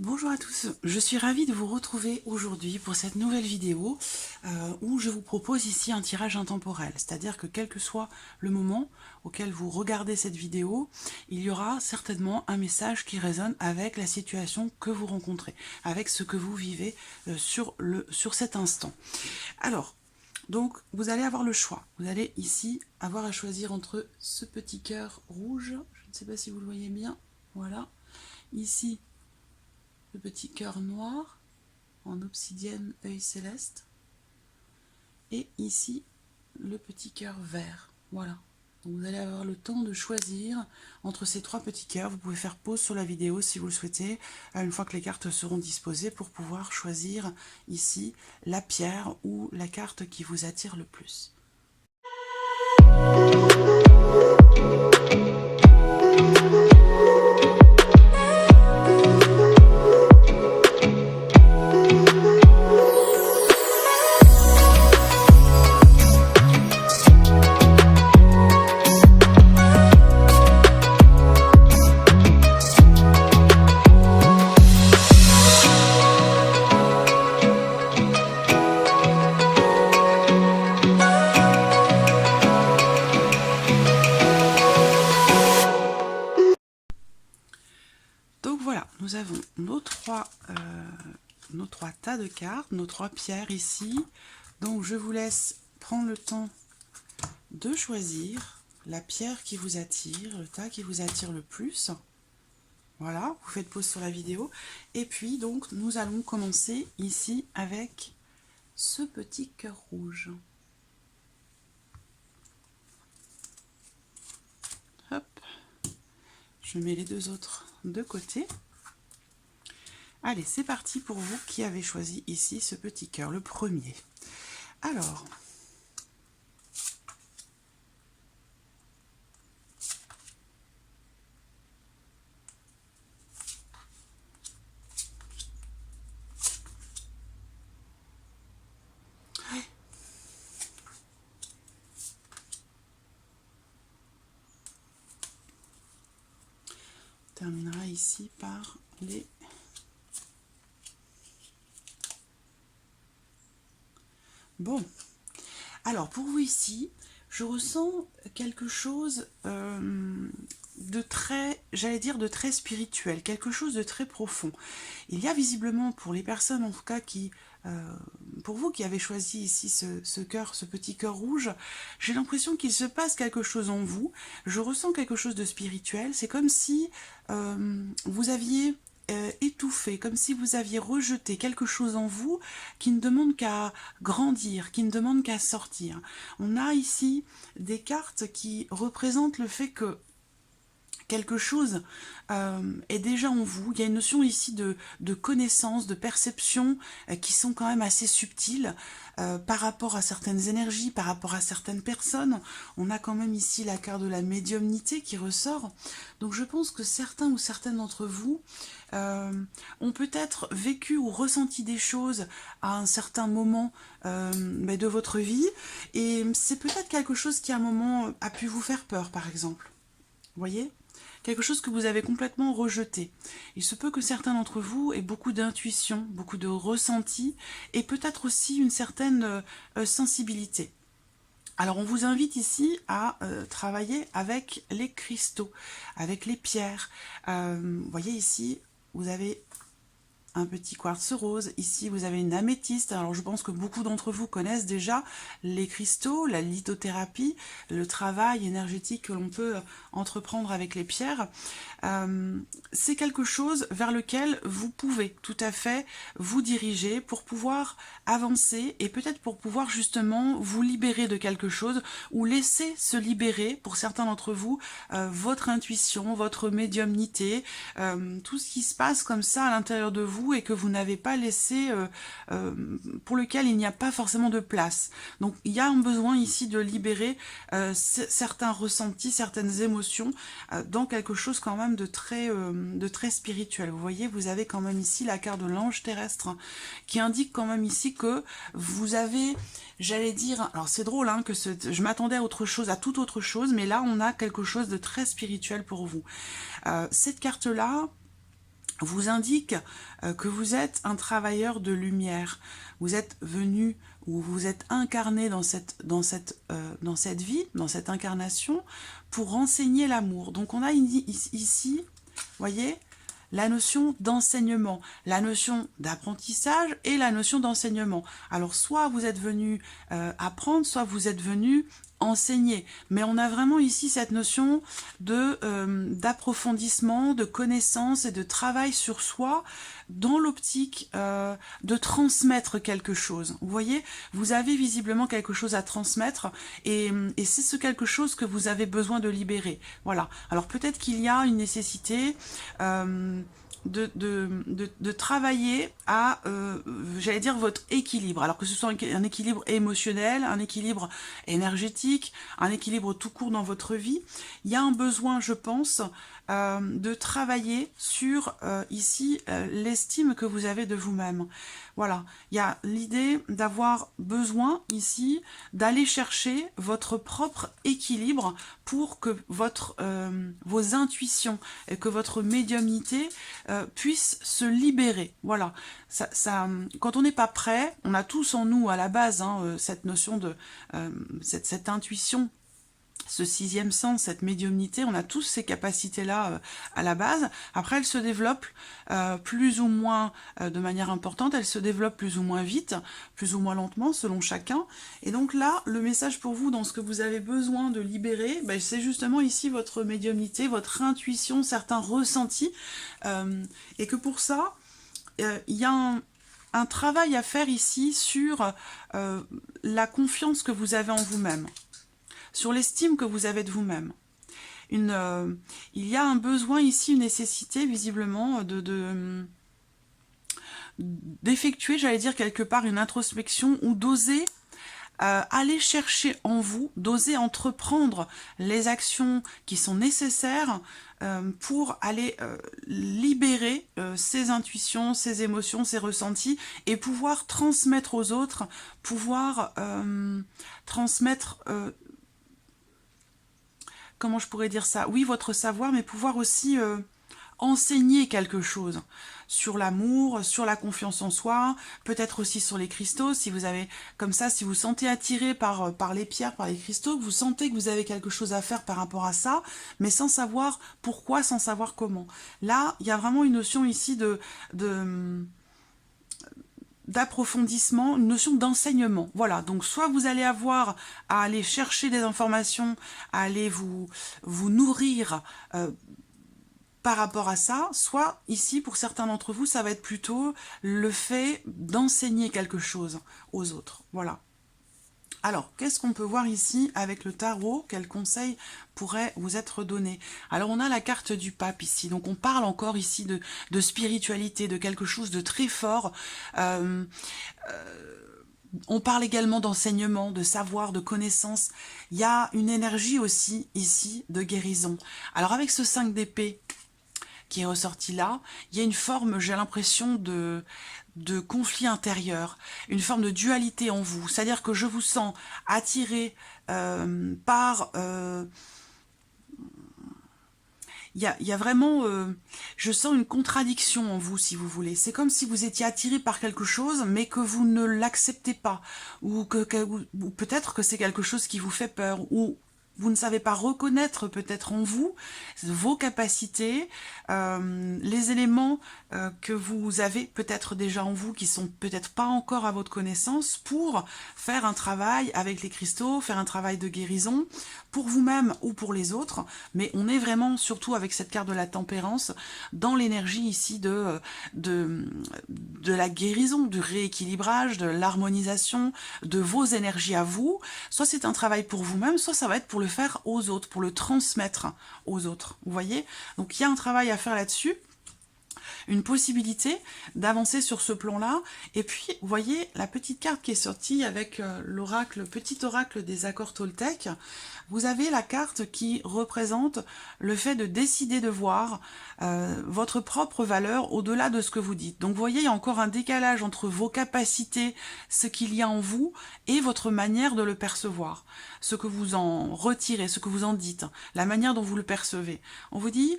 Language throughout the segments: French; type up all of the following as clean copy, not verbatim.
Bonjour à tous, je suis ravie de vous retrouver aujourd'hui pour cette nouvelle vidéo où je vous propose ici un tirage intemporel, c'est-à-dire que quel que soit le moment auquel vous regardez cette vidéo, il y aura certainement un message qui résonne avec la situation que vous rencontrez, avec ce que vous vivez sur cet instant. Alors, donc vous allez avoir le choix, vous allez ici avoir à choisir entre ce petit cœur rouge, je ne sais pas si vous le voyez bien, voilà, ici le petit cœur noir en obsidienne œil céleste et ici le petit cœur vert. Voilà, donc vous allez avoir le temps de choisir entre ces trois petits cœurs. Vous pouvez faire pause sur la vidéo si vous le souhaitez une fois que les cartes seront disposées pour pouvoir choisir ici la pierre ou la carte qui vous attire le plus. Donc voilà, nous avons nos trois tas de cartes, nos trois pierres ici. Donc je vous laisse prendre le temps de choisir la pierre qui vous attire, le tas qui vous attire le plus. Voilà, vous faites pause sur la vidéo. Et puis donc nous allons commencer ici avec ce petit cœur rouge. Hop, je mets les deux autres de côté. Allez, c'est parti pour vous qui avez choisi ici ce petit cœur, le premier. Alors, on terminera ici par les... Bon, alors pour vous ici, je ressens quelque chose de très, j'allais dire de très spirituel, quelque chose de très profond. Il y a visiblement pour les personnes en tout cas qui, pour vous qui avez choisi ici ce cœur, ce petit cœur rouge, j'ai l'impression qu'il se passe quelque chose en vous. Je ressens quelque chose de spirituel. C'est comme si vous aviez étouffé, comme si vous aviez rejeté quelque chose en vous qui ne demande qu'à grandir, qui ne demande qu'à sortir. On a ici des cartes qui représentent le fait que quelque chose est déjà en vous. Il y a une notion ici de connaissance, de perception qui sont quand même assez subtiles par rapport à certaines énergies, par rapport à certaines personnes. On a quand même ici la carte de la médiumnité qui ressort. Donc je pense que certains ou certaines d'entre vous ont peut-être vécu ou ressenti des choses à un certain moment de votre vie. Et c'est peut-être quelque chose qui à un moment a pu vous faire peur, par exemple. Vous voyez ? Quelque chose que vous avez complètement rejeté. Il se peut que certains d'entre vous aient beaucoup d'intuition, beaucoup de ressenti et peut-être aussi une certaine sensibilité. Alors on vous invite ici à travailler avec les cristaux, avec les pierres. Vous voyez ici, vous avez un petit quartz rose, ici vous avez une améthyste. Alors je pense que beaucoup d'entre vous connaissent déjà les cristaux, la lithothérapie, le travail énergétique que l'on peut entreprendre avec les pierres. C'est quelque chose vers lequel vous pouvez tout à fait vous diriger pour pouvoir avancer et peut-être pour pouvoir justement vous libérer de quelque chose ou laisser se libérer pour certains d'entre vous votre intuition, votre médiumnité, tout ce qui se passe comme ça à l'intérieur de vous et que vous n'avez pas laissé, pour lequel il n'y a pas forcément de place. Donc il y a un besoin ici de libérer certains ressentis, certaines émotions dans quelque chose quand même de très spirituel. Vous voyez, vous avez quand même ici la carte de l'ange terrestre qui indique quand même ici que vous avez, j'allais dire, alors c'est drôle hein, que je m'attendais à autre chose, à toute autre chose, mais là on a quelque chose de très spirituel pour vous. Cette carte-là, vous indique que vous êtes un travailleur de lumière. Vous êtes venu ou vous êtes incarné dans cette vie, dans cette incarnation, pour enseigner l'amour. Donc on a ici, voyez, la notion d'enseignement, la notion d'apprentissage et la notion d'enseignement. Alors soit vous êtes venu apprendre, soit vous êtes venu enseigner. Mais on a vraiment ici cette notion d'approfondissement, de connaissance et de travail sur soi dans l'optique de transmettre quelque chose. Vous voyez, vous avez visiblement quelque chose à transmettre et c'est ce quelque chose que vous avez besoin de libérer. Voilà. Alors peut-être qu'il y a une nécessité de travailler à, j'allais dire, votre équilibre. Alors que ce soit un équilibre émotionnel, un équilibre énergétique, un équilibre tout court dans votre vie, il y a un besoin, je pense, de travailler sur, ici, l'estime que vous avez de vous-même. Voilà, il y a l'idée d'avoir besoin, ici, d'aller chercher votre propre équilibre pour que vos intuitions et que votre médiumnité puissent se libérer. Voilà, quand on n'est pas prêt, on a tous en nous, à la base, cette notion de... cette intuition, ce sixième sens, cette médiumnité, on a tous ces capacités-là à la base. Après, elles se développent plus ou moins de manière importante, elles se développent plus ou moins vite, plus ou moins lentement, selon chacun. Et donc là, le message pour vous, dans ce que vous avez besoin de libérer, ben, c'est justement ici votre médiumnité, votre intuition, certains ressentis. Et que pour ça, il y a un travail à faire ici sur la confiance que vous avez en vous-même, sur l'estime que vous avez de vous-même. Il y a un besoin ici, une nécessité visiblement d'effectuer, j'allais dire quelque part, une introspection ou d'oser aller chercher en vous, d'oser entreprendre les actions qui sont nécessaires pour aller libérer ses intuitions, ses émotions, ses ressentis et pouvoir transmettre aux autres, pouvoir transmettre... comment je pourrais dire ça? Oui, votre savoir, mais pouvoir aussi enseigner quelque chose sur l'amour, sur la confiance en soi, peut-être aussi sur les cristaux, si vous avez, comme ça, si vous sentez attiré par les pierres, par les cristaux, que vous sentez que vous avez quelque chose à faire par rapport à ça, mais sans savoir pourquoi, sans savoir comment. Là, il y a vraiment une notion ici d'approfondissement, une notion d'enseignement. Voilà, donc soit vous allez avoir à aller chercher des informations, à aller vous nourrir par rapport à ça, soit ici, pour certains d'entre vous, ça va être plutôt le fait d'enseigner quelque chose aux autres. Voilà. Alors, qu'est-ce qu'on peut voir ici avec le tarot? Quels conseils pourraient vous être donnés? Alors, on a la carte du pape ici. Donc, on parle encore ici de spiritualité, de quelque chose de très fort. On parle également d'enseignement, de savoir, de connaissance. Il y a une énergie aussi ici de guérison. Alors, avec ce 5 d'épée qui est ressorti là, il y a une forme, j'ai l'impression, de conflit intérieur, une forme de dualité en vous. C'est-à-dire que je vous sens attiré par... il y a vraiment... je sens une contradiction en vous, si vous voulez. C'est comme si vous étiez attiré par quelque chose, mais que vous ne l'acceptez pas. Ou peut-être que c'est quelque chose qui vous fait peur. Ou vous ne savez pas reconnaître peut-être en vous vos capacités, les éléments que vous avez peut-être déjà en vous qui sont peut-être pas encore à votre connaissance pour faire un travail avec les cristaux, faire un travail de guérison pour vous-même ou pour les autres. Mais on est vraiment, surtout avec cette carte de la tempérance, dans l'énergie ici de la guérison, du rééquilibrage, de l'harmonisation de vos énergies à vous. Soit c'est un travail pour vous-même, soit ça va être pour le faire aux autres, pour le transmettre aux autres. Vous voyez? Donc il y a un travail à faire là-dessus, une possibilité d'avancer sur ce plan-là. Et puis, vous voyez, la petite carte qui est sortie avec l'oracle, le petit oracle des accords toltèques, vous avez la carte qui représente le fait de décider de voir votre propre valeur au-delà de ce que vous dites. Donc, vous voyez, il y a encore un décalage entre vos capacités, ce qu'il y a en vous, et votre manière de le percevoir. Ce que vous en retirez, ce que vous en dites, la manière dont vous le percevez. On vous dit...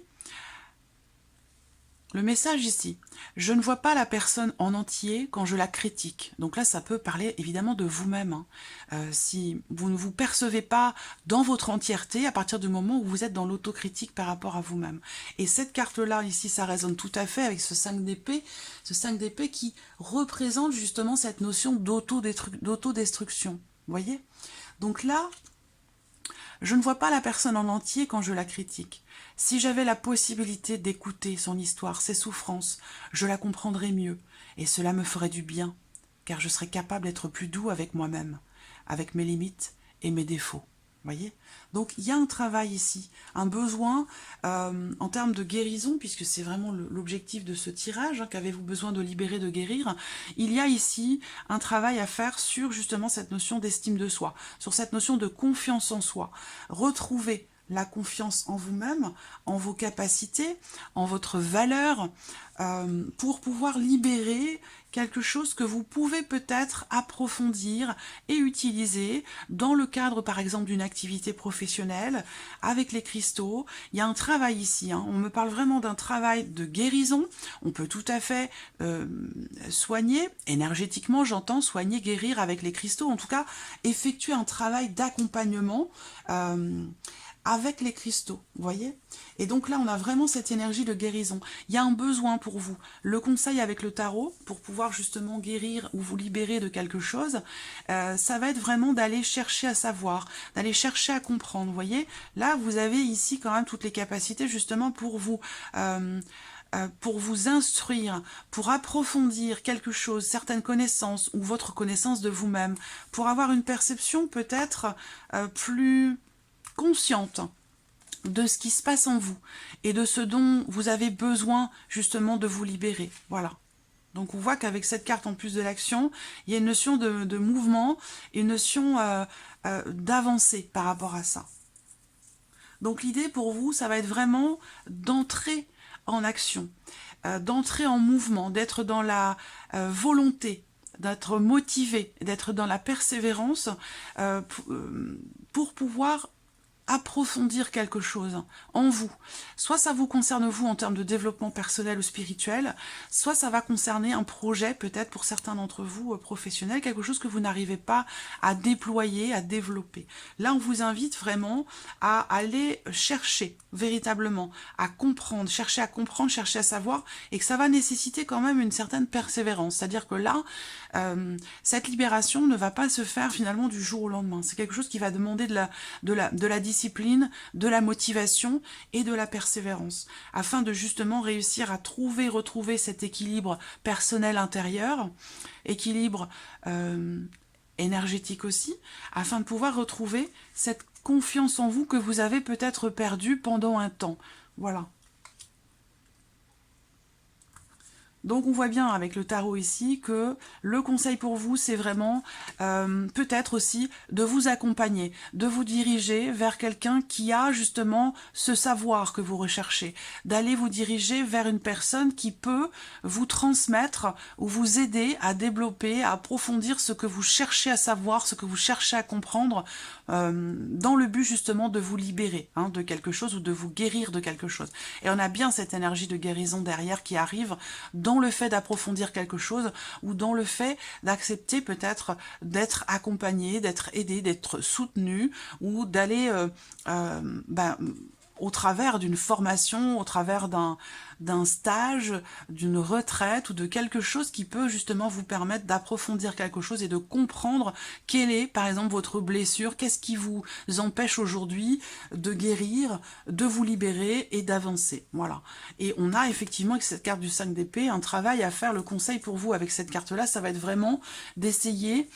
Le message ici, je ne vois pas la personne en entier quand je la critique. Donc là, ça peut parler évidemment de vous-même. Hein. Si vous ne vous percevez pas dans votre entièreté à partir du moment où vous êtes dans l'autocritique par rapport à vous-même. Et cette carte-là, ici, ça résonne tout à fait avec ce 5 d'épée, qui représente justement cette notion d'autodestruction. Vous voyez? Donc là, je ne vois pas la personne en entier quand je la critique. Si j'avais la possibilité d'écouter son histoire, ses souffrances, je la comprendrais mieux, et cela me ferait du bien, car je serais capable d'être plus doux avec moi-même, avec mes limites et mes défauts. Voyez? Donc il y a un travail ici, un besoin en termes de guérison, puisque c'est vraiment l'objectif de ce tirage, hein, qu'avez-vous besoin de libérer, de guérir. Il y a ici un travail à faire sur justement cette notion d'estime de soi, sur cette notion de confiance en soi. Retrouver la confiance en vous-même, en vos capacités, en votre valeur, pour pouvoir libérer quelque chose que vous pouvez peut-être approfondir et utiliser dans le cadre, par exemple, d'une activité professionnelle, avec les cristaux. Il y a un travail ici, hein. On me parle vraiment d'un travail de guérison. On peut tout à fait soigner, énergétiquement, j'entends, soigner, guérir avec les cristaux, en tout cas, effectuer un travail d'accompagnement avec les cristaux, vous voyez? Et donc là, on a vraiment cette énergie de guérison. Il y a un besoin pour vous. Le conseil avec le tarot, pour pouvoir justement guérir ou vous libérer de quelque chose, ça va être vraiment d'aller chercher à savoir, d'aller chercher à comprendre, vous voyez? Là, vous avez ici quand même toutes les capacités justement pour vous instruire, pour approfondir quelque chose, certaines connaissances ou votre connaissance de vous-même, pour avoir une perception peut-être plus consciente de ce qui se passe en vous et de ce dont vous avez besoin justement de vous libérer. Voilà. Donc on voit qu'avec cette carte en plus de l'action, il y a une notion de mouvement, une notion d'avancée par rapport à ça. Donc l'idée pour vous, ça va être vraiment d'entrer en action, d'entrer en mouvement, d'être dans la volonté, d'être motivé, d'être dans la persévérance pour pouvoir approfondir quelque chose en vous. Soit ça vous concerne vous en termes de développement personnel ou spirituel, soit ça va concerner un projet, peut-être pour certains d'entre vous professionnels, quelque chose que vous n'arrivez pas à déployer, à développer. Là, on vous invite vraiment à aller chercher véritablement, à comprendre, chercher à savoir, et que ça va nécessiter quand même une certaine persévérance. C'est-à-dire que là, cette libération ne va pas se faire finalement du jour au lendemain. C'est quelque chose qui va demander de la discipline, de la motivation et de la persévérance, afin de justement réussir à retrouver cet équilibre personnel intérieur, équilibre énergétique aussi, afin de pouvoir retrouver cette confiance en vous que vous avez peut-être perdue pendant un temps. Voilà. Donc on voit bien avec le tarot ici que le conseil pour vous, c'est vraiment peut-être aussi de vous accompagner, de vous diriger vers quelqu'un qui a justement ce savoir que vous recherchez, d'aller vous diriger vers une personne qui peut vous transmettre ou vous aider à développer, à approfondir ce que vous cherchez à savoir, ce que vous cherchez à comprendre, dans le but justement de vous libérer de quelque chose ou de vous guérir de quelque chose. Et on a bien cette énergie de guérison derrière qui arrive dans le fait d'approfondir quelque chose ou dans le fait d'accepter peut-être d'être accompagné, d'être aidé, d'être soutenu ou d'aller au travers d'une formation, au travers d'un stage, d'une retraite ou de quelque chose qui peut justement vous permettre d'approfondir quelque chose et de comprendre quelle est, par exemple, votre blessure, qu'est-ce qui vous empêche aujourd'hui de guérir, de vous libérer et d'avancer. Voilà. Et on a effectivement, avec cette carte du 5 d'épée, un travail à faire. Le conseil pour vous avec cette carte-là, ça va être vraiment d'essayer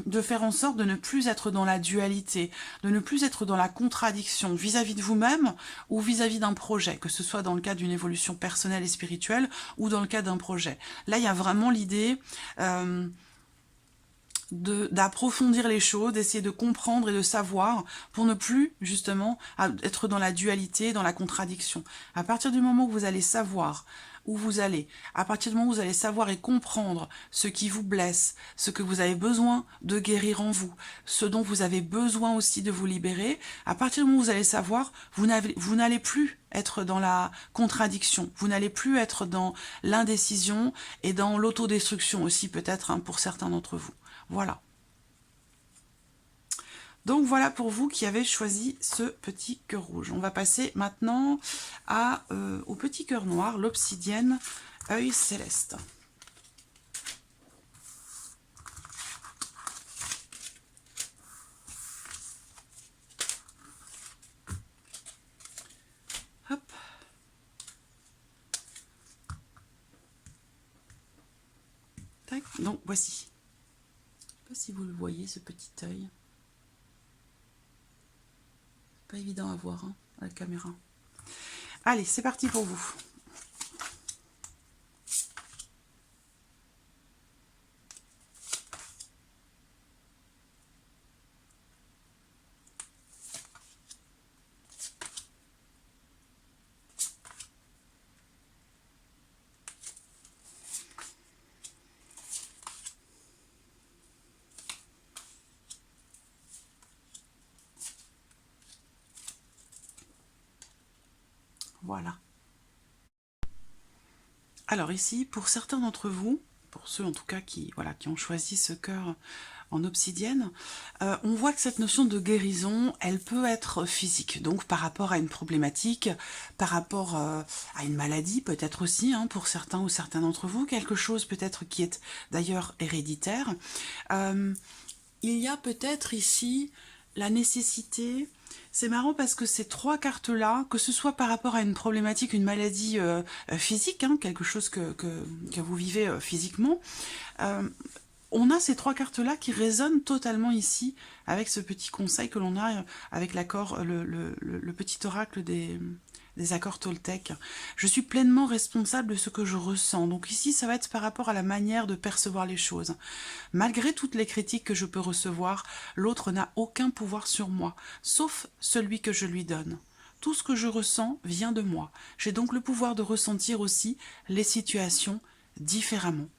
de faire en sorte de ne plus être dans la dualité, de ne plus être dans la contradiction vis-à-vis de vous-même ou vis-à-vis d'un projet, que ce soit dans le cadre d'une évolution personnelle et spirituelle ou dans le cadre d'un projet. Là, il y a vraiment l'idée d'approfondir les choses, d'essayer de comprendre et de savoir pour ne plus justement être dans la dualité, dans la contradiction. À partir du moment où vous allez savoir où vous allez, à partir du moment où vous allez savoir et comprendre ce qui vous blesse, ce que vous avez besoin de guérir en vous, ce dont vous avez besoin aussi de vous libérer, à partir du moment où vous allez savoir, vous n'allez plus être dans la contradiction, vous n'allez plus être dans l'indécision et dans l'autodestruction aussi peut-être hein, pour certains d'entre vous. Voilà. Donc voilà pour vous qui avez choisi ce petit cœur rouge. On va passer maintenant au petit cœur noir, l'obsidienne, œil céleste. Hop. Tac. Donc voici. Je ne sais pas si vous le voyez, ce petit œil. Pas évident à voir hein, à la caméra. Allez, c'est parti pour vous. Voilà. Alors ici, pour certains d'entre vous, pour ceux en tout cas qui ont choisi ce cœur en obsidienne, on voit que cette notion de guérison, elle peut être physique, donc par rapport à une problématique, par rapport à une maladie peut-être aussi, hein, pour certains ou certains d'entre vous, quelque chose peut-être qui est d'ailleurs héréditaire. Il y a peut-être ici la nécessité... C'est marrant parce que ces trois cartes-là, que ce soit par rapport à une problématique, une maladie physique, hein, quelque chose que vous vivez physiquement, on a ces trois cartes-là qui résonnent totalement ici avec ce petit conseil que l'on a avec l'accord, le petit oracle des accords toltèques. Je suis pleinement responsable de ce que je ressens. Donc ici, ça va être par rapport à la manière de percevoir les choses. Malgré toutes les critiques que je peux recevoir, l'autre n'a aucun pouvoir sur moi, sauf celui que je lui donne. Tout ce que je ressens vient de moi. J'ai donc le pouvoir de ressentir aussi les situations différemment.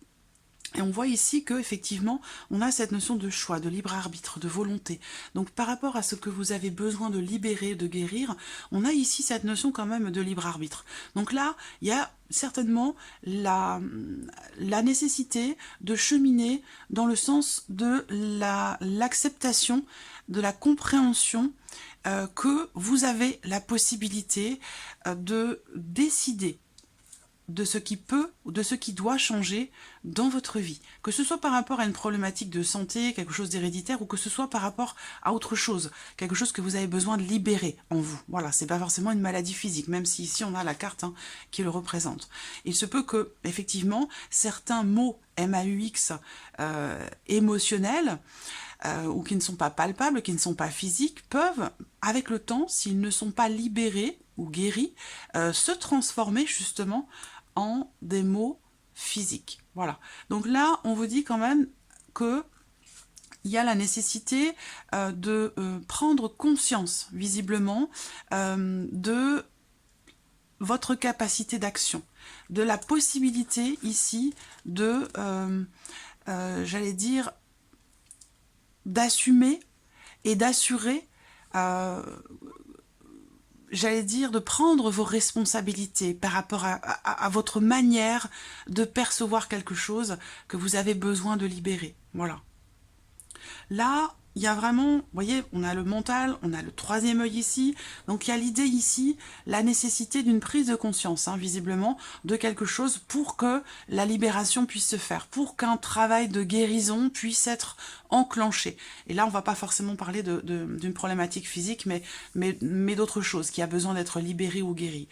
Et on voit ici que effectivement, on a cette notion de choix, de libre arbitre, de volonté. Donc par rapport à ce que vous avez besoin de libérer, de guérir, on a ici cette notion quand même de libre arbitre. Donc là, il y a certainement la nécessité de cheminer dans le sens de l'acceptation, de la compréhension que vous avez la possibilité de décider de ce qui peut ou de ce qui doit changer dans votre vie. Que ce soit par rapport à une problématique de santé, quelque chose d'héréditaire, ou que ce soit par rapport à autre chose, quelque chose que vous avez besoin de libérer en vous. Voilà, c'est pas forcément une maladie physique, même si ici on a la carte hein, qui le représente. Il se peut que, effectivement, certains mots MAUX émotionnels, ou qui ne sont pas palpables, qui ne sont pas physiques, peuvent, avec le temps, s'ils ne sont pas libérés ou guéris, se transformer justement en des mots physiques. Voilà. Donc là, on vous dit quand même que il y a la nécessité de prendre conscience, visiblement, de votre capacité d'action, de la possibilité ici de, j'allais dire, d'assumer et d'assurer j'allais dire, de prendre vos responsabilités par rapport à votre manière de percevoir quelque chose que vous avez besoin de libérer. Voilà. Là, il y a vraiment, vous voyez, on a le mental, on a le troisième œil ici, donc il y a l'idée ici, la nécessité d'une prise de conscience, hein, visiblement, de quelque chose pour que la libération puisse se faire, pour qu'un travail de guérison puisse être enclenché. Et là, on ne va pas forcément parler d'une problématique physique, mais d'autre chose qui a besoin d'être libérée ou guérie.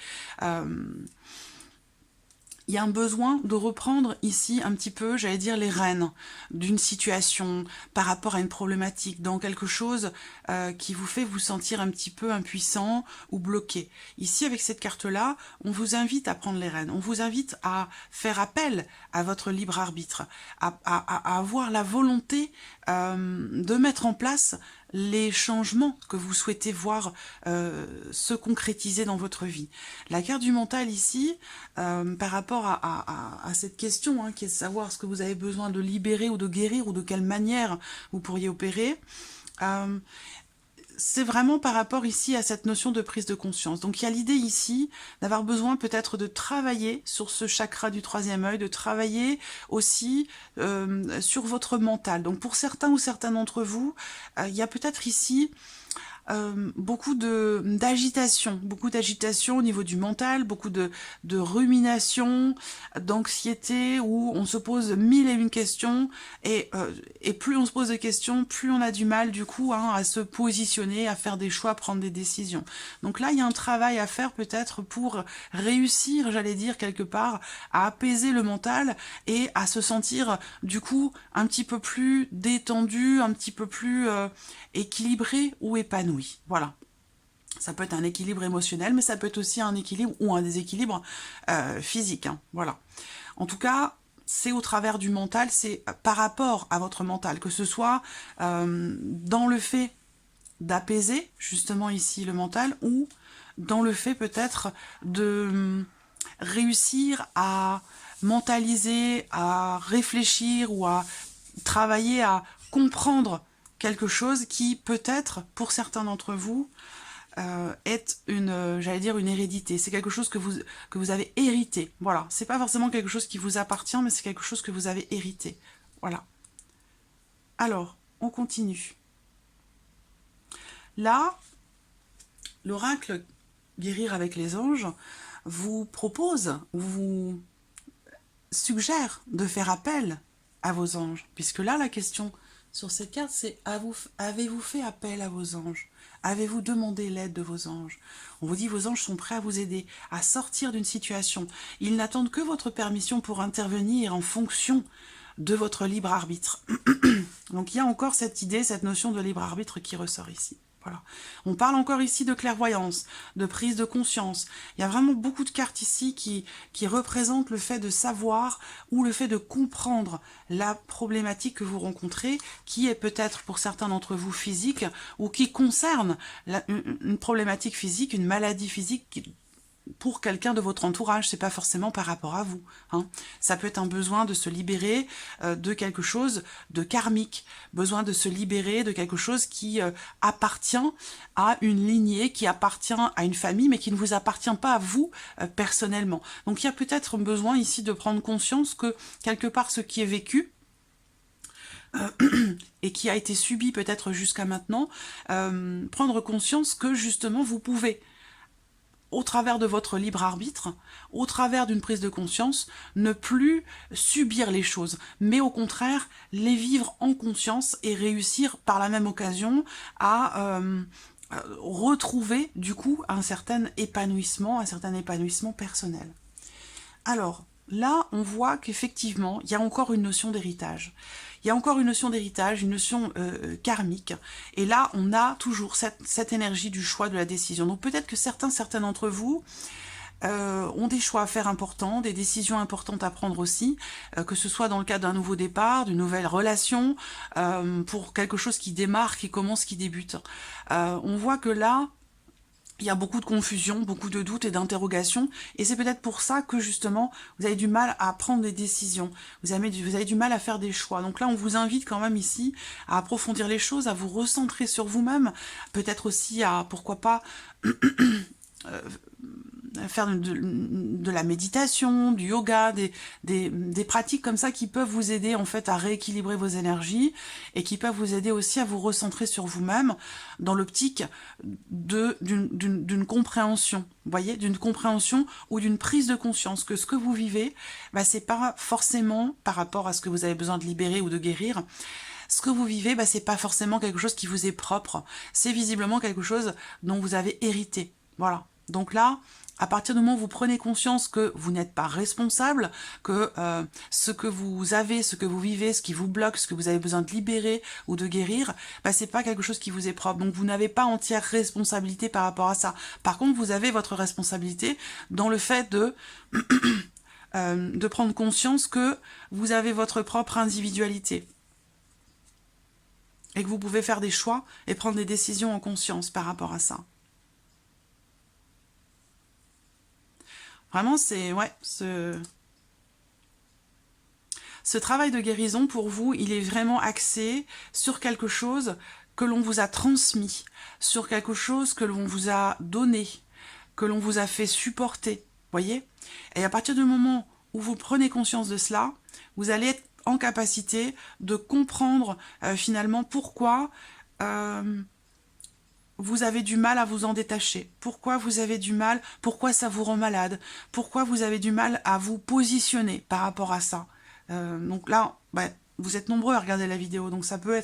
il y a un besoin de reprendre ici un petit peu, j'allais dire, les rênes d'une situation par rapport à une problématique, dans quelque chose qui vous fait vous sentir un petit peu impuissant ou bloqué. Ici, avec cette carte-là, on vous invite à prendre les rênes, on vous invite à faire appel à votre libre arbitre, à avoir la volonté de mettre en place les changements que vous souhaitez voir se concrétiser dans votre vie. La carte du mental ici, par rapport à cette question, qui est de savoir ce que vous avez besoin de libérer ou de guérir, ou de quelle manière vous pourriez opérer, c'est vraiment par rapport ici à cette notion de prise de conscience. Donc il y a l'idée ici d'avoir besoin peut-être de travailler sur ce chakra du troisième œil, de travailler aussi sur votre mental. Donc pour certains ou certaines d'entre vous, il y a peut-être ici beaucoup d'agitation au niveau du mental, beaucoup de rumination, d'anxiété, où on se pose mille et une questions, et plus on se pose de questions, plus on a du mal du coup à se positionner, à faire des choix, à prendre des décisions. Donc là, il y a un travail à faire peut-être pour réussir, j'allais dire quelque part, à apaiser le mental et à se sentir du coup un petit peu plus détendu, un petit peu plus équilibré ou épanoui. Voilà. Ça peut être un équilibre émotionnel, mais ça peut être aussi un équilibre ou un déséquilibre physique. Voilà. En tout cas, c'est au travers du mental, c'est par rapport à votre mental, que ce soit dans le fait d'apaiser justement ici le mental, ou dans le fait peut-être de réussir à mentaliser, à réfléchir ou à travailler à comprendre quelque chose qui peut-être, pour certains d'entre vous, est j'allais dire une hérédité. C'est quelque chose que vous avez hérité. Voilà, c'est pas forcément quelque chose qui vous appartient, mais c'est quelque chose que vous avez hérité. Voilà. Alors, on continue. Là, l'oracle Guérir avec les anges vous propose, vous suggère de faire appel à vos anges. Puisque là, la question sur cette carte, c'est avez-vous fait appel à vos anges? Avez-vous demandé l'aide de vos anges? On vous dit vos anges sont prêts à vous aider à sortir d'une situation. Ils n'attendent que votre permission pour intervenir en fonction de votre libre arbitre. Donc il y a encore cette idée, cette notion de libre arbitre qui ressort ici. Voilà. On parle encore ici de clairvoyance, de prise de conscience. Il y a vraiment beaucoup de cartes ici qui représentent le fait de savoir ou le fait de comprendre la problématique que vous rencontrez, qui est peut-être pour certains d'entre vous physique, ou qui concerne une problématique physique, une maladie physique pour quelqu'un de votre entourage, c'est pas forcément par rapport à vous. Ça peut être un besoin de se libérer de quelque chose de karmique, besoin de se libérer de quelque chose qui appartient à une lignée, qui appartient à une famille, mais qui ne vous appartient pas à vous personnellement. Donc il y a peut-être un besoin ici de prendre conscience que quelque part ce qui est vécu, et qui a été subi peut-être jusqu'à maintenant, prendre conscience que justement vous pouvez, au travers de votre libre arbitre, au travers d'une prise de conscience, ne plus subir les choses, mais au contraire, les vivre en conscience et réussir par la même occasion à retrouver du coup un certain épanouissement personnel. Alors, là, on voit qu'effectivement, il y a encore une notion d'héritage. Il y a encore une notion d'héritage, une notion karmique. Et là, on a toujours cette énergie du choix, de la décision. Donc peut-être que certains d'entre vous ont des choix à faire importants, des décisions importantes à prendre aussi, que ce soit dans le cadre d'un nouveau départ, d'une nouvelle relation, pour quelque chose qui démarre, qui commence, qui débute. On voit que là, il y a beaucoup de confusion, beaucoup de doutes et d'interrogations, et c'est peut-être pour ça que justement vous avez du mal à prendre des décisions, vous avez du mal à faire des choix. Donc là on vous invite quand même ici à approfondir les choses, à vous recentrer sur vous-même, peut-être aussi à, pourquoi pas, faire de la méditation, du yoga, des pratiques comme ça qui peuvent vous aider en fait à rééquilibrer vos énergies et qui peuvent vous aider aussi à vous recentrer sur vous-même dans l'optique d'une compréhension, vous voyez, d'une compréhension ou d'une prise de conscience que ce que vous vivez, c'est pas forcément par rapport à ce que vous avez besoin de libérer ou de guérir. Ce que vous vivez, c'est pas forcément quelque chose qui vous est propre, c'est visiblement quelque chose dont vous avez hérité. Voilà. Donc là, à partir du moment où vous prenez conscience que vous n'êtes pas responsable, que ce que vous avez, ce que vous vivez, ce qui vous bloque, ce que vous avez besoin de libérer ou de guérir, bah, c'est pas quelque chose qui vous est propre. Donc vous n'avez pas entière responsabilité par rapport à ça. Par contre, vous avez votre responsabilité dans le fait de prendre conscience que vous avez votre propre individualité. Et que vous pouvez faire des choix et prendre des décisions en conscience par rapport à ça. Vraiment, c'est... Ouais, ce travail de guérison, pour vous, il est vraiment axé sur quelque chose que l'on vous a transmis, sur quelque chose que l'on vous a donné, que l'on vous a fait supporter, voyez? Et à partir du moment où vous prenez conscience de cela, vous allez être en capacité de comprendre finalement pourquoi vous avez du mal à vous en détacher, pourquoi vous avez du mal, pourquoi ça vous rend malade, pourquoi vous avez du mal à vous positionner par rapport à ça. Donc là, bah, vous êtes nombreux à regarder la vidéo, donc ça peut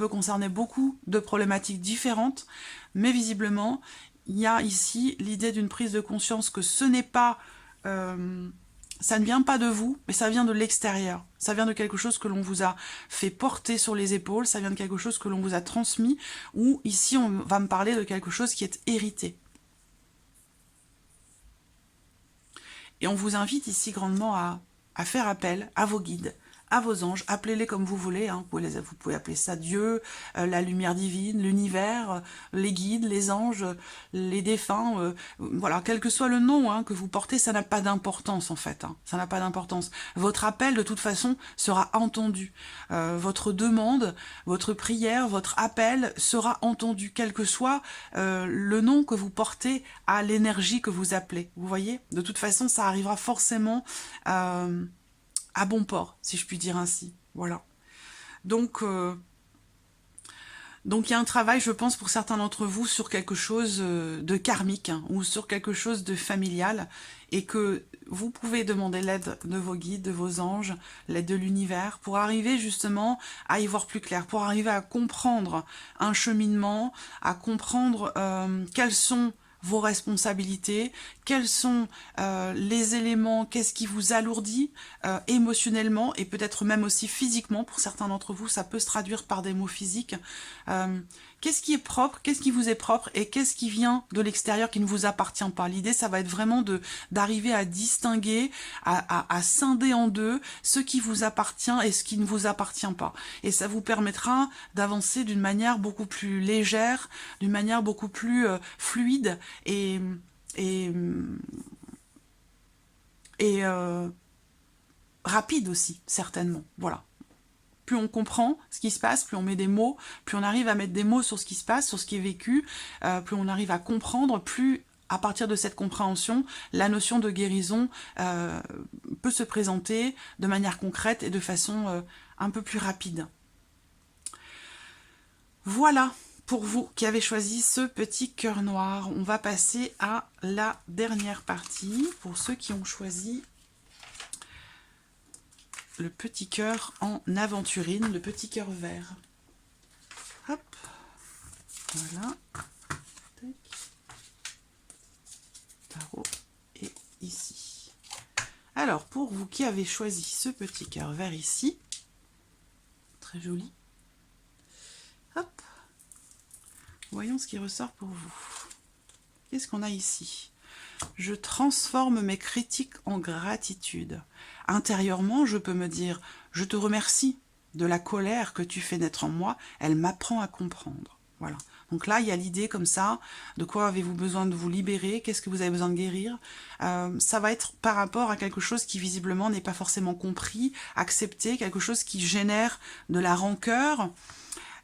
concerner beaucoup de problématiques différentes, mais visiblement, il y a ici l'idée d'une prise de conscience que ce n'est pas... ça ne vient pas de vous, mais ça vient de l'extérieur. Ça vient de quelque chose que l'on vous a fait porter sur les épaules, ça vient de quelque chose que l'on vous a transmis, ou ici on va me parler de quelque chose qui est hérité. Et on vous invite ici grandement à faire appel à vos guides, à vos anges, appelez-les comme vous voulez, hein. Vous pouvez appeler ça Dieu, la lumière divine, l'univers, les guides, les anges, les défunts, voilà, quel que soit le nom hein, que vous portez, ça n'a pas d'importance en fait, hein. Ça n'a pas d'importance. Votre appel de toute façon sera entendu, votre demande, votre prière, votre appel sera entendu, quel que soit le nom que vous portez à l'énergie que vous appelez, vous voyez. De toute façon, ça arrivera forcément... à bon port, si je puis dire ainsi. Voilà. Donc il y a un travail, je pense, pour certains d'entre vous, sur quelque chose de karmique, hein, ou sur quelque chose de familial, et que vous pouvez demander l'aide de vos guides, de vos anges, l'aide de l'univers, pour arriver justement à y voir plus clair, pour arriver à comprendre un cheminement, à comprendre quels sont vos responsabilités, quels sont les éléments, qu'est-ce qui vous alourdit émotionnellement et peut-être même aussi physiquement. Pour certains d'entre vous, ça peut se traduire par des mots physiques. Qu'est-ce qui est propre, qu'est-ce qui vous est propre et qu'est-ce qui vient de l'extérieur qui ne vous appartient pas. L'idée, ça va être vraiment d'arriver à distinguer, à scinder en deux ce qui vous appartient et ce qui ne vous appartient pas. Et ça vous permettra d'avancer d'une manière beaucoup plus légère, d'une manière beaucoup plus fluide et rapide aussi, certainement. Voilà. Plus on comprend ce qui se passe, plus on met des mots, plus on arrive à mettre des mots sur ce qui se passe, sur ce qui est vécu, plus on arrive à comprendre, plus à partir de cette compréhension, la notion de guérison peut se présenter de manière concrète et de façon un peu plus rapide. Voilà pour vous qui avez choisi ce petit cœur noir. On va passer à la dernière partie pour ceux qui ont choisi le petit cœur en aventurine, le petit cœur vert. Hop, voilà. Tac. Tarot est ici. Alors, pour vous qui avez choisi ce petit cœur vert ici, très joli. Hop, voyons ce qui ressort pour vous. Qu'est-ce qu'on a ici ? Je transforme mes critiques en gratitude. Intérieurement, je peux me dire, je te remercie de la colère que tu fais naître en moi, elle m'apprend à comprendre. Voilà. Donc là, il y a l'idée comme ça, de quoi avez-vous besoin de vous libérer, qu'est-ce que vous avez besoin de guérir. Ça va être par rapport à quelque chose qui visiblement n'est pas forcément compris, accepté, quelque chose qui génère de la rancœur,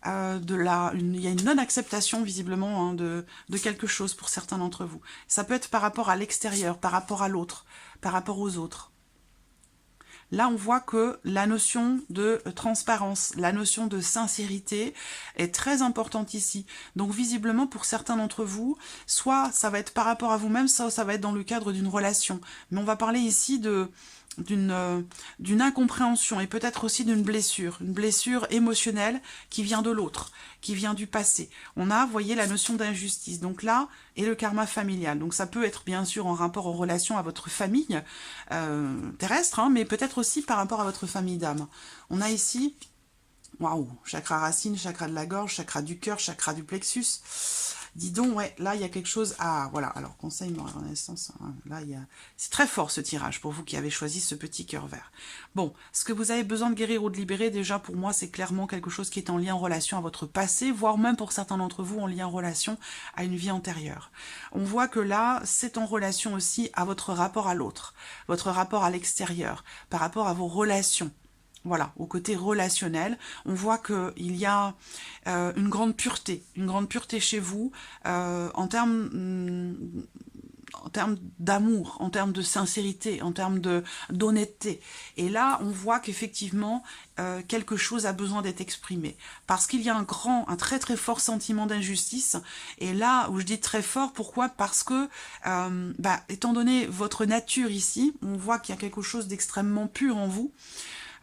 il y a une non-acceptation visiblement hein, de quelque chose pour certains d'entre vous. Ça peut être par rapport à l'extérieur, par rapport à l'autre, par rapport aux autres. Là, on voit que la notion de transparence, la notion de sincérité est très importante ici. Donc visiblement, pour certains d'entre vous, soit ça va être par rapport à vous-même, soit ça va être dans le cadre d'une relation. Mais on va parler ici d'une incompréhension et peut-être aussi d'une blessure, une blessure émotionnelle qui vient de l'autre, qui vient du passé. On a, vous voyez, la notion d'injustice. Donc là, et le karma familial. Donc ça peut être bien sûr en rapport en relation à votre famille terrestre, hein, mais peut-être aussi par rapport à votre famille d'âme. On a ici, waouh, chakra racine, chakra de la gorge, chakra du cœur, chakra du plexus. Dis donc, ouais, là, il y a quelque chose... Ah, voilà, alors, conseil, mort et renaissance, hein, là, il y a... C'est très fort, ce tirage, pour vous qui avez choisi ce petit cœur vert. Bon, ce que vous avez besoin de guérir ou de libérer, déjà, pour moi, c'est clairement quelque chose qui est en lien, en relation à votre passé, voire même, pour certains d'entre vous, en lien, en relation à une vie antérieure. On voit que là, c'est en relation aussi à votre rapport à l'autre, votre rapport à l'extérieur, par rapport à vos relations. Voilà, au côté relationnel, on voit qu'il y a une grande pureté chez vous en termes d'amour, en termes de sincérité, en termes d'honnêteté. Et là, on voit qu'effectivement, quelque chose a besoin d'être exprimé. Parce qu'il y a un très très fort sentiment d'injustice. Et là, où je dis très fort, pourquoi? Parce que, étant donné votre nature ici, on voit qu'il y a quelque chose d'extrêmement pur en vous,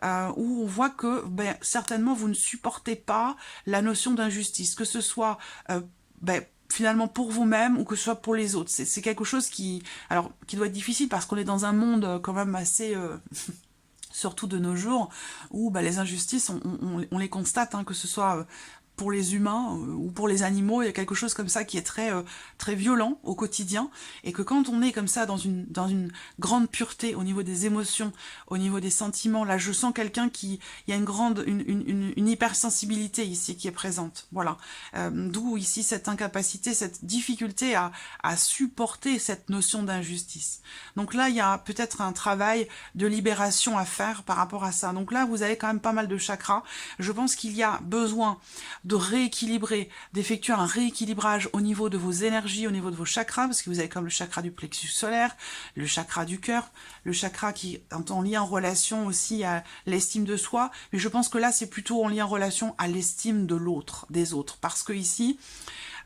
où on voit que certainement vous ne supportez pas la notion d'injustice, que ce soit finalement pour vous-même ou que ce soit pour les autres. C'est quelque chose qui doit être difficile parce qu'on est dans un monde quand même assez... surtout de nos jours, où les injustices, on les constate, hein, que ce soit pour les humains ou pour les animaux, il y a quelque chose comme ça qui est très, très violent au quotidien, et que quand on est comme ça dans une grande pureté au niveau des émotions, au niveau des sentiments, là je sens quelqu'un il y a une hypersensibilité ici qui est présente, voilà. D'où ici cette incapacité, cette difficulté à supporter cette notion d'injustice. Donc là, il y a peut-être un travail de libération à faire par rapport à ça. Donc là, vous avez quand même pas mal de chakras. Je pense qu'il y a besoin de rééquilibrer, d'effectuer un rééquilibrage au niveau de vos énergies, au niveau de vos chakras, parce que vous avez comme le chakra du plexus solaire, le chakra du cœur, le chakra qui est en lien en relation aussi à l'estime de soi, mais je pense que là, c'est plutôt en lien en relation à l'estime de l'autre, des autres, parce que ici,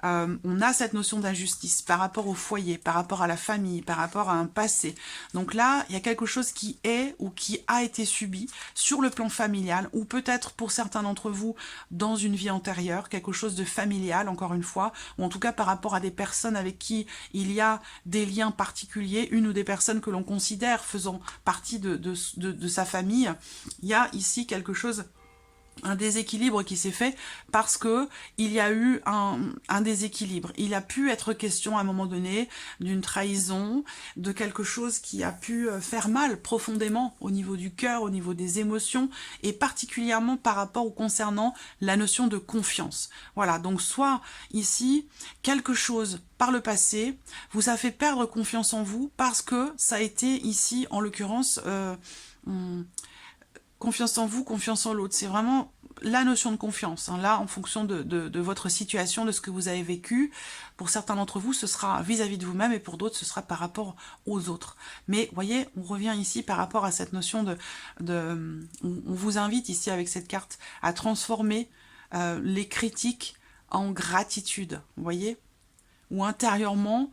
on a cette notion d'injustice par rapport au foyer, par rapport à la famille, par rapport à un passé. Donc là, il y a quelque chose qui est ou qui a été subi sur le plan familial, ou peut-être pour certains d'entre vous dans une vie antérieure, quelque chose de familial, encore une fois, ou en tout cas par rapport à des personnes avec qui il y a des liens particuliers, une ou des personnes que l'on considère faisant partie de sa famille. Il y a ici quelque chose, un déséquilibre qui s'est fait parce que il y a eu un déséquilibre. Il a pu être question à un moment donné d'une trahison, de quelque chose qui a pu faire mal profondément au niveau du cœur, au niveau des émotions, et particulièrement par rapport ou concernant la notion de confiance. Voilà, donc soit ici, quelque chose par le passé vous a fait perdre confiance en vous parce que ça a été ici, en l'occurrence, confiance en vous, confiance en l'autre. C'est vraiment la notion de confiance. Hein. Là, en fonction de votre situation, de ce que vous avez vécu, pour certains d'entre vous, ce sera vis-à-vis de vous-même, et pour d'autres, ce sera par rapport aux autres. Mais, vous voyez, on revient ici par rapport à cette notion on vous invite ici, avec cette carte, à transformer les critiques en gratitude. Vous voyez ? Ou intérieurement,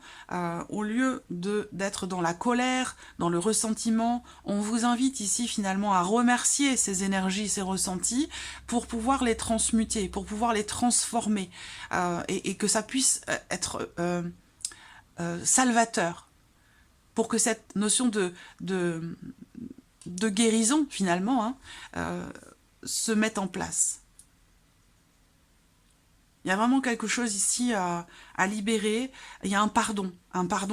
au lieu d'être dans la colère, dans le ressentiment, on vous invite ici finalement à remercier ces énergies, ces ressentis, pour pouvoir les transmuter, pour pouvoir les transformer, et que ça puisse être salvateur, pour que cette notion de guérison finalement se mette en place. Il y a vraiment quelque chose ici à libérer. Il y a un pardon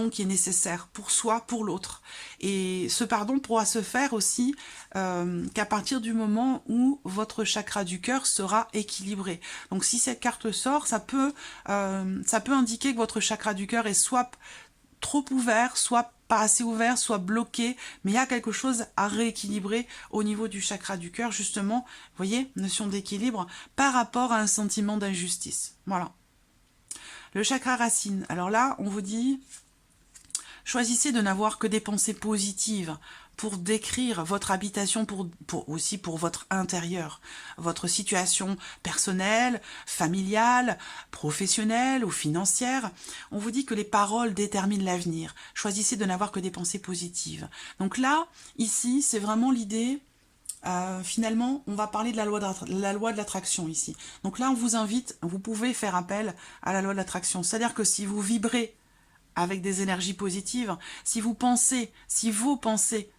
qui est nécessaire pour soi, pour l'autre. Et ce pardon pourra se faire aussi qu'à partir du moment où votre chakra du cœur sera équilibré. Donc si cette carte sort, ça peut indiquer que votre chakra du cœur est soit trop ouvert, soit pas assez ouvert, soit bloqué, mais il y a quelque chose à rééquilibrer au niveau du chakra du cœur, justement, vous voyez, notion d'équilibre, par rapport à un sentiment d'injustice. Voilà. Le chakra racine, alors là, on vous dit, Choisissez de n'avoir que des pensées positives pour décrire votre habitation, aussi pour votre intérieur, votre situation personnelle, familiale, professionnelle ou financière. On vous dit que les paroles déterminent l'avenir. Choisissez de n'avoir que des pensées positives. Donc là, ici, c'est vraiment l'idée. Finalement, on va parler de la loi de l'attraction ici. Donc là, on vous invite, vous pouvez faire appel à la loi de l'attraction. C'est-à-dire que si vous vibrez avec des énergies positives, si vos pensées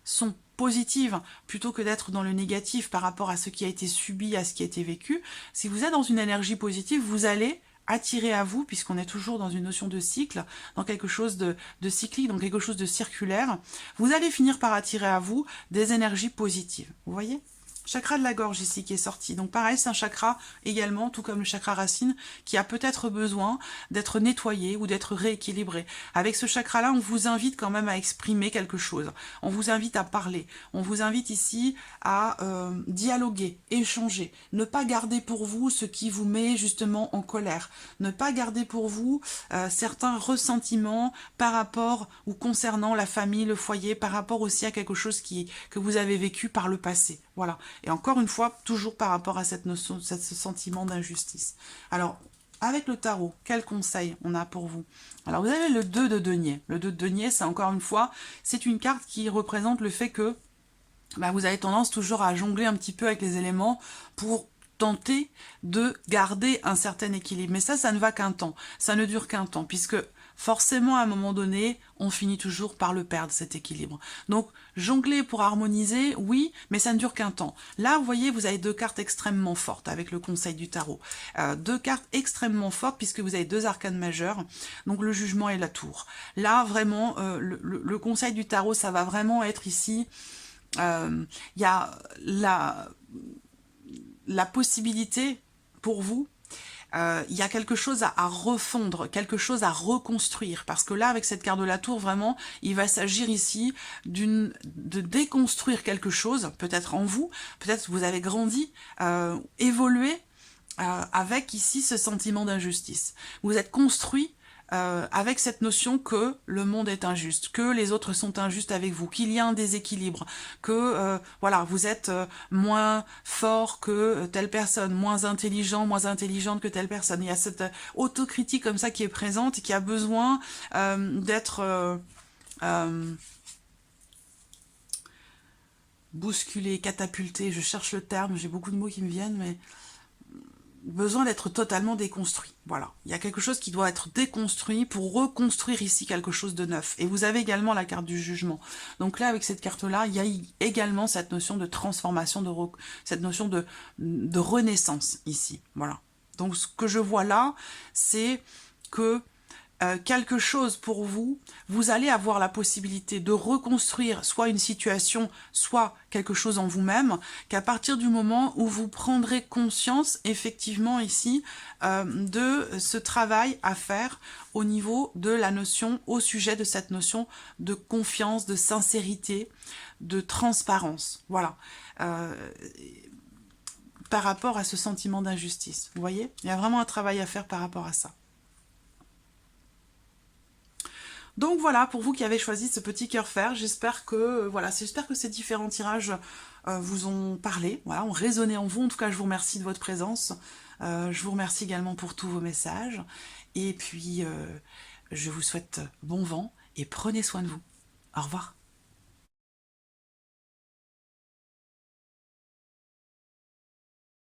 sont positives, plutôt que d'être dans le négatif par rapport à ce qui a été subi, à ce qui a été vécu, si vous êtes dans une énergie positive, vous allez attirer à vous, puisqu'on est toujours dans une notion de cycle, dans quelque chose de cyclique, dans quelque chose de circulaire, vous allez finir par attirer à vous des énergies positives. Vous voyez ? Chakra de la gorge ici qui est sorti. Donc pareil, c'est un chakra également, tout comme le chakra racine, qui a peut-être besoin d'être nettoyé ou d'être rééquilibré. Avec ce chakra-là, on vous invite quand même à exprimer quelque chose. On vous invite à parler. On vous invite ici à dialoguer, échanger. Ne pas garder pour vous ce qui vous met justement en colère. Ne pas garder pour vous certains ressentiments par rapport ou concernant la famille, le foyer, par rapport aussi à quelque chose que vous avez vécu par le passé. Voilà. Et encore une fois, toujours par rapport à cette notion, ce sentiment d'injustice. Alors, avec le tarot, quel conseil on a pour vous? Alors, vous avez le 2 de denier. Le 2 de denier, c'est encore une fois, c'est une carte qui représente le fait que vous avez tendance toujours à jongler un petit peu avec les éléments pour tenter de garder un certain équilibre. Mais ça ne va qu'un temps. Ça ne dure qu'un temps, puisque forcément, à un moment donné, on finit toujours par le perdre, cet équilibre. Donc, jongler pour harmoniser, oui, mais ça ne dure qu'un temps. Là, vous voyez, vous avez deux cartes extrêmement fortes avec le conseil du tarot. Deux cartes extrêmement fortes, puisque vous avez deux arcanes majeures, donc le jugement et la tour. Là, vraiment, le conseil du tarot, ça va vraiment être ici... Il y a la possibilité pour vous, il y a quelque chose à refondre, quelque chose à reconstruire, parce que là, avec cette carte de la tour, vraiment, il va s'agir ici de déconstruire quelque chose, peut-être en vous, peut-être vous avez grandi, évolué, avec ici ce sentiment d'injustice. Vous êtes construit avec cette notion que le monde est injuste, que les autres sont injustes avec vous, qu'il y a un déséquilibre, que voilà, vous êtes moins fort que telle personne, moins intelligent, moins intelligente que telle personne. Il y a cette autocritique comme ça qui est présente et qui a besoin d'être bousculé, catapulté. Je cherche le terme, j'ai beaucoup de mots qui me viennent, mais besoin d'être totalement déconstruit. Voilà, il y a quelque chose qui doit être déconstruit pour reconstruire ici quelque chose de neuf. Et vous avez également la carte du jugement. Donc là, avec cette carte-là, il y a également cette notion de transformation, cette notion de renaissance ici. Voilà. Donc ce que je vois là, c'est que quelque chose pour vous, vous allez avoir la possibilité de reconstruire soit une situation, soit quelque chose en vous-même, qu'à partir du moment où vous prendrez conscience, effectivement ici, de ce travail à faire au niveau de la notion, au sujet de cette notion de confiance, de sincérité, de transparence. Voilà. Par rapport à ce sentiment d'injustice. Vous voyez? Il y a vraiment un travail à faire par rapport à ça. Donc voilà, pour vous qui avez choisi ce petit cœur fer, j'espère que j'espère que ces différents tirages vous ont parlé, voilà, ont résonné en vous. En tout cas, je vous remercie de votre présence. Je vous remercie également pour tous vos messages. Et puis, je vous souhaite bon vent et prenez soin de vous. Au revoir.